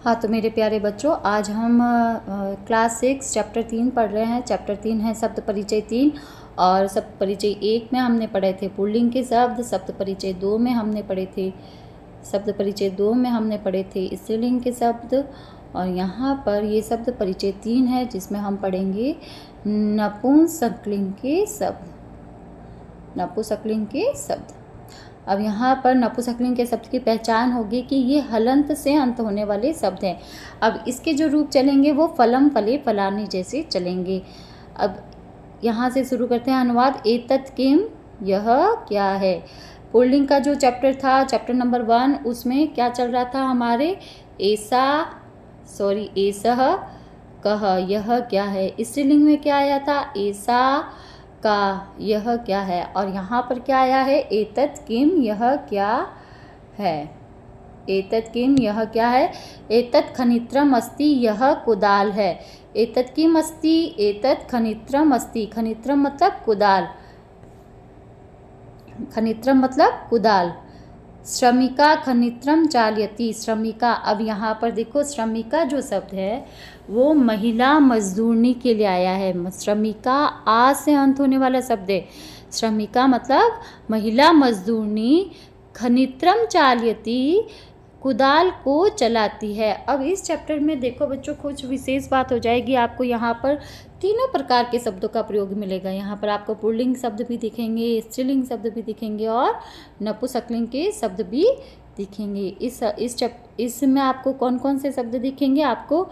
हाँ, तो मेरे प्यारे बच्चों, आज हम क्लास 6 चैप्टर 3 पढ़ रहे हैं। चैप्टर 3 है शब्द परिचय 3 और शब्द परिचय 1 में हमने पढ़े थे पुल्लिंग के शब्द। शब्द परिचय 2 में हमने पढ़े थे स्त्रीलिंग के शब्द। और यहाँ पर ये शब्द परिचय 3 है जिसमें हम पढ़ेंगे नपुंसकलिंग के शब्द। अब यहाँ पर नपुंसकलिंग के शब्द की पहचान होगी कि ये हलंत से अंत होने वाले शब्द हैं। अब इसके जो रूप चलेंगे वो फलम फले फलानी जैसे चलेंगे। अब यहाँ से शुरू करते हैं अनुवाद। एतत् किम, यह क्या है। पुल्लिंग का जो चैप्टर था, चैप्टर नंबर 1, उसमें क्या चल रहा था हमारे, एसह कह, यह क्या है। स्त्रीलिंग में क्या आया था, एसा का, यह क्या है। और यहाँ पर क्या आया है, एतत् किम, यह क्या है। एतत् किम, यह क्या है। एतत् खनित्रम अस्ति, यह कुदाल है। एतत् किम अस्ति, एतत् खनित्रम अस्ति। खनित्रम मतलब कुदाल, खनित्रम मतलब कुदाल। श्रमिका खनित्रम चालयति, श्रमिका। अब यहाँ पर देखो, श्रमिका जो शब्द है वो महिला मजदूरनी के लिए आया है। श्रमिका आ से अंत होने वाला शब्द है। श्रमिका मतलब महिला मजदूरनी, खनित्रम चालयति, कुदाल को चलाती है। अब इस चैप्टर में देखो बच्चों, कुछ विशेष बात हो जाएगी आपको। यहाँ पर तीनों प्रकार के शब्दों का प्रयोग मिलेगा। यहाँ पर आपको पुल्लिंग शब्द भी दिखेंगे, स्त्रीलिंग शब्द भी दिखेंगे और नपुंसकलिंग के शब्द भी दिखेंगे। इसमें आपको कौन कौन से शब्द दिखेंगे, आपको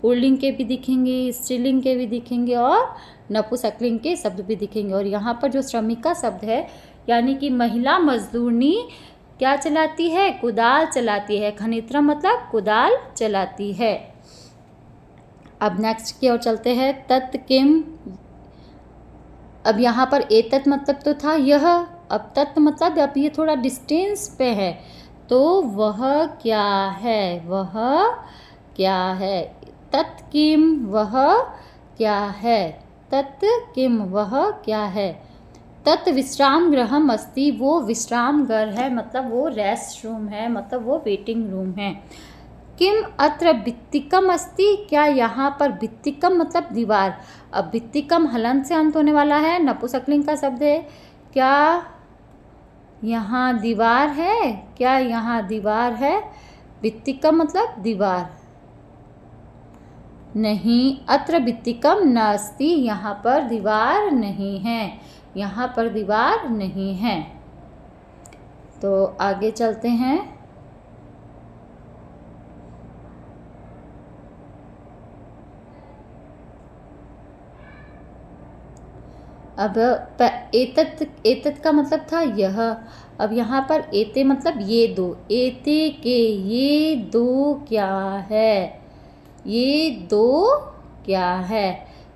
पुल्लिंग के भी दिखेंगे, स्त्रीलिंग के भी दिखेंगे और नपुंसकलिंग के शब्द भी दिखेंगे। और यहाँ पर जो श्रमिका शब्द है, यानी कि महिला मजदूरनी क्या चलाती है, कुदाल चलाती है। खनित्रम मतलब कुदाल चलाती है। अब नेक्स्ट की ओर चलते हैं। तत् किम, अब यहाँ पर एतत् मतलब तो था यह, अब तत् मतलब अब ये थोड़ा डिस्टेंस पे है, तो वह क्या है, वह क्या है। तत् किम, वह क्या है। तत् किम, वह क्या है। तत् विश्राम गृहम अस्ति, वो विश्राम घर है, मतलब वो रेस्ट रूम है, मतलब वो वेटिंग रूम है। किम अत्र भित्तिकम अस्ति, क्या यहाँ पर भित्तिकम मतलब दीवार। अब भित्तिकम हलंत से अंत होने वाला है, नपुंसकलिंग का शब्द है। क्या यहाँ दीवार है, क्या यहाँ दीवार है। भित्तिकम मतलब दीवार। नहीं, अत्र भित्तिकम न अस्ति, यहाँ पर दीवार नहीं है, यहाँ पर दीवार नहीं है। तो आगे चलते हैं। अब एतत् का मतलब था यह। अब यहाँ पर एते मतलब ये दो, एते के, ये दो क्या है, ये दो क्या है।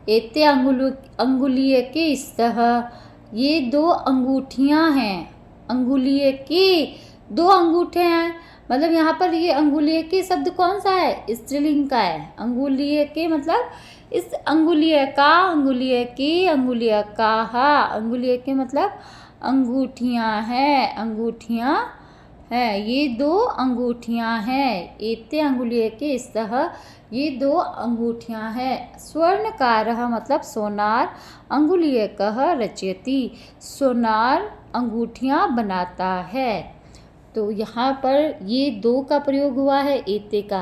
एते अंगुलीय के स्तः, ये दो अंगूठियाँ हैं। अंगुलीय के, दो अंगूठे हैं, मतलब यहाँ पर ये अंगुलीय के शब्द कौन सा है, स्त्रीलिंग का है। अंगुलीय के मतलब इस अंगुलीय का, अंगुलीय की, अंगुलीय का, अंगुलीय के मतलब अंगूठियाँ हैं, अंगूठियाँ हैं, ये दो अंगूठियाँ हैं। एते अंगुलीय के स्तः, ये दो अंगूठियाँ हैं। स्वर्णकारः मतलब सोनार, अंगुलीयकः रचयति, सोनार अंगूठियाँ बनाता है। तो यहाँ पर ये दो का प्रयोग हुआ है, एते का।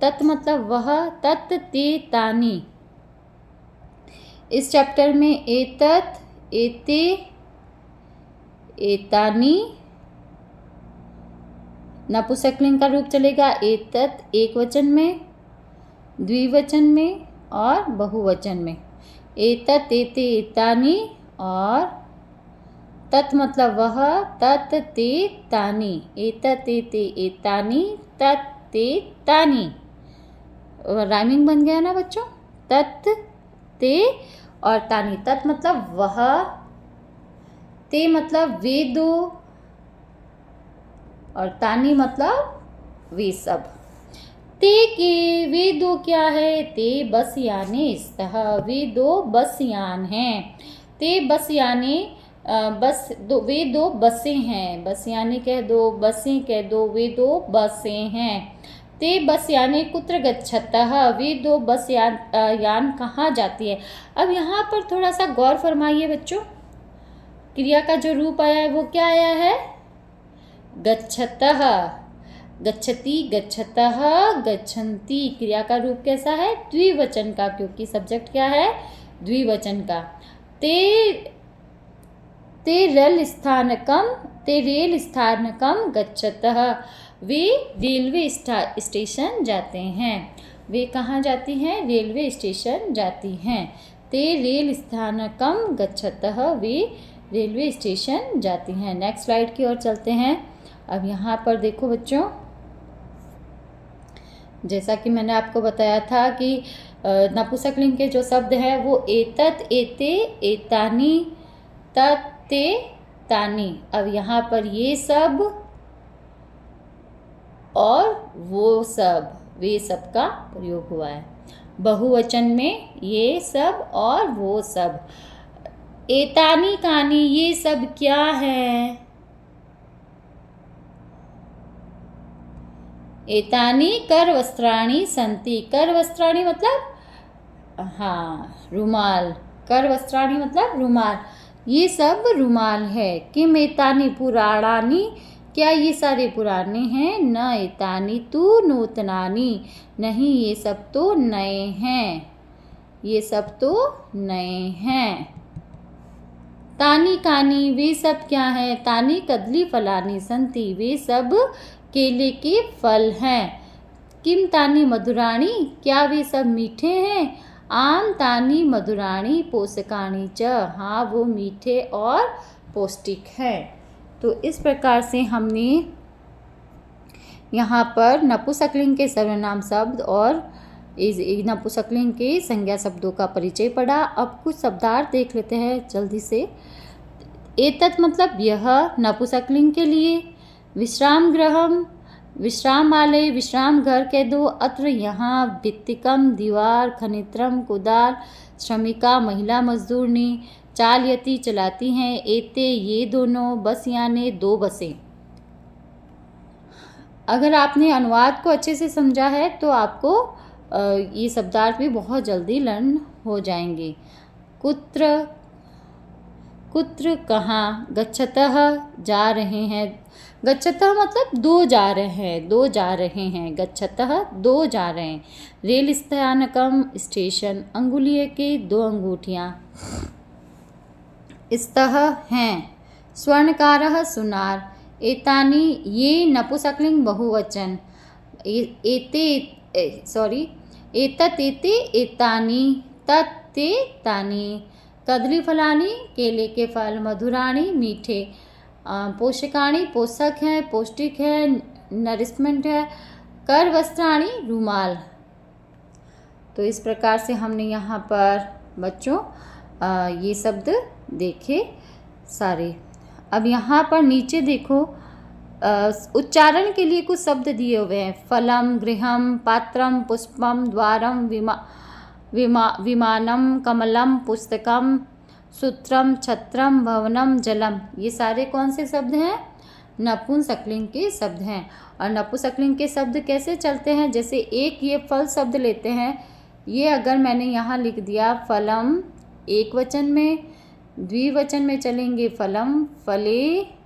तत् मतलब वह, तत् ते तानि। इस चैप्टर में एतत्, एते, एतानि नपुंसकलिंग का रूप चलेगा। एतत् एक वचन में, द्विवचन में और बहुवचन में। एतत्, एते, एतानि और तत् मतलब वह, तत् ते तानि। एतत्, एते, एतानि, तत् ते तानि। राइमिंग बन गया ना बच्चों। तत्, ते और तानि। तत् मतलब वह, ते मतलब वे दो और तानि मतलब वे सब। ते के, वे दो क्या है, ते बस याने स्तः, वे दो बस यान हैं। ते बस याने बस दो, वे दो बसें हैं। बस यानी कह दो, बसें कह दो, वे दो बसें हैं। ते बस यानी कुत्र गच्छतः, वे दो बस यान कहाँ जाती है। अब यहाँ पर थोड़ा सा गौर फरमाइए बच्चों, क्रिया का जो रूप आया है वो क्या आया है, गच्छतः, गच्छति, गच्छतः, गच्छन्ति। क्रिया का रूप कैसा है, द्विवचन का, क्योंकि सब्जेक्ट क्या है, द्विवचन का। ते रेल स्थानकम गच्छतः, वे रेलवे स्टेशन जाते हैं। वे कहाँ जाती हैं, रेलवे स्टेशन जाती हैं। ते रेल स्थानकम गच्छतः, वे रेलवे स्टेशन जाती हैं। नेक्स्ट स्लाइड की ओर चलते हैं। अब यहाँ पर देखो बच्चों, जैसा कि मैंने आपको बताया था कि नपुंसकलिंग के जो शब्द हैं वो एतत्, एते, एतानि, तत्, ते, तानि। अब यहाँ पर ये सब और वो सब, वे सब का प्रयोग हुआ है। बहुवचन में ये सब और वो सब। एतानि कानि, ये सब क्या है, एतानि करवस्त्राणि सन्ति। करवस्त्राणि मतलब हाँ रुमाल, करवस्त्राणि मतलब रुमाल, ये सब रुमाल है। किम एतानि पुराणानि, क्या ये सारे पुराने हैं। न एतानि तु नूतनानि, नहीं ये सब तो नए हैं, ये सब तो नए हैं। तानि कानि, वे सब क्या है, तानि कदली फलानि सन्ति, वे सब केले के फल हैं। किम तानि मधुराणि, क्या वे सब मीठे हैं। आम तानि मधुराणि पोषकाणि च, हाँ वो मीठे और पौष्टिक हैं। तो इस प्रकार से हमने यहाँ पर नपुंसकलिंग के सर्वनाम शब्द और नपुंसकलिंग के संज्ञा शब्दों का परिचय पढ़ा। अब कुछ शब्दार्थ देख लेते हैं जल्दी से। एतत् मतलब यह, नपुंसकलिंग के लिए। विश्राम गृहम, विश्रामालय, विश्राम घर कह दो। अत्र यहाँ, भित्तिकम दीवार, खनित्रम कुदाल, श्रमिका महिला मजदूरनी, चालयति चलाती हैं, एते ये दोनों, बस यानी दो बसें। अगर आपने अनुवाद को अच्छे से समझा है तो आपको ये शब्दार्थ भी बहुत जल्दी लर्न हो जाएंगे। कुत्र, कुत्र कहाँ, गच्छतः जा रहे हैं, गच्छतः मतलब दो जा रहे हैं, दो जा रहे हैं, गच्छतः दो जा रहे हैं। रेल स्थानकम स्टेशन, अंगुलीय के दो अंगूठियाँ, स्तः हैं, स्वर्णकारः सुनार, एतानि ये नपुंसकलिंग बहुवचन, एतत् एते एतानि, तत् ते तानि, कदली फलानि केले के फल, मधुराणि मीठे, पोषकाणि पोषक हैं, पौष्टिक है, नरिशमेंट है, कर वस्त्राणि रुमाल। तो इस प्रकार से हमने यहाँ पर बच्चों ये शब्द देखे सारे। अब यहाँ पर नीचे देखो उच्चारण के लिए कुछ शब्द दिए हुए हैं। फलम, गृहम, पात्रम, पुष्पम, द्वारम, विमानम, कमलम, पुस्तकम, सूत्रम, छत्रम, भवनम, जलम। ये सारे कौन से शब्द हैं, नपुंसकलिंग के शब्द हैं। और नपुंसकलिंग के शब्द कैसे चलते हैं, जैसे एक ये फल शब्द लेते हैं, ये अगर मैंने यहाँ लिख दिया फलम एक वचन में, द्विवचन में चलेंगे फलम फले,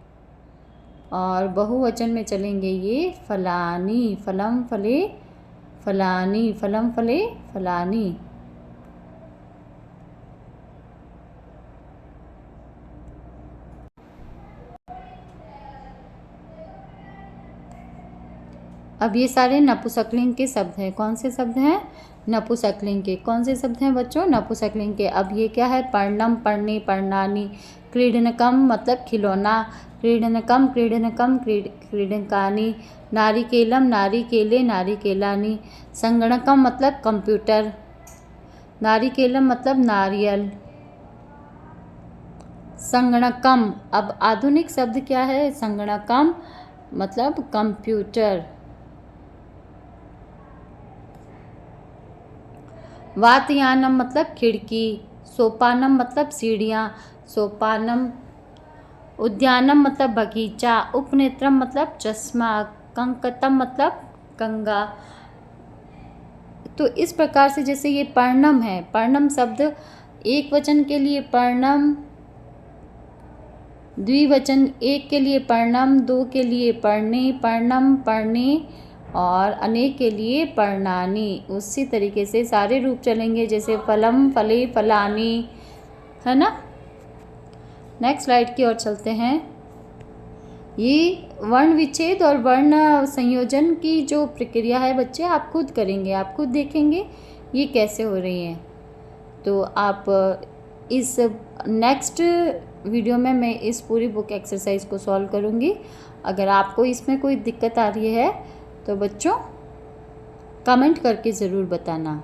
और बहुवचन में चलेंगे ये फलानी, फलम फले फलानी, फलम फले फलानी। अब ये सारे नपुंसकलिंग के शब्द हैं। कौन से शब्द हैं, नपुंसकलिंग के। कौन से शब्द हैं बच्चों, नपुंसकलिंग के। अब ये क्या है, पर्णम, पढ़ने, पढ़नानी, क्रीडनकम मतलब खिलौना, क्रीडनकम, क्रीडनकम, क्रीडनकानी, नारिकेलम, नारिकेले, नारिकेलानी, संगणकम मतलब कंप्यूटर, नारिकेलम मतलब नारियल, संगणकम। अब आधुनिक शब्द क्या है, संगणकम मतलब कंप्यूटर। वातयानम मतलब खिड़की, सोपानम मतलब सीढ़ियाँ, सोपानम। उद्यानम मतलब बगीचा, उपनेत्रम मतलब चश्मा, कंकतम मतलब कंगा। तो इस प्रकार से जैसे ये पर्णम है, पर्णम शब्द एक वचन के लिए पर्णम, द्विवचन एक के लिए पर्णम, दो के लिए पर्णे, पर्णम, पर्णे और अनेक के लिए पर्णानि। उसी तरीके से सारे रूप चलेंगे, जैसे फलम, फले, फलानि, है ना। नेक्स्ट स्लाइड की ओर चलते हैं। ये वर्ण विच्छेद और वर्ण संयोजन की जो प्रक्रिया है बच्चे, आप खुद करेंगे, आप खुद देखेंगे ये कैसे हो रही है। तो आप इस नेक्स्ट वीडियो में मैं इस पूरी बुक एक्सरसाइज को सॉल्व करूँगी। अगर आपको इसमें कोई दिक्कत आ रही है तो बच्चों कमेंट करके ज़रूर बताना।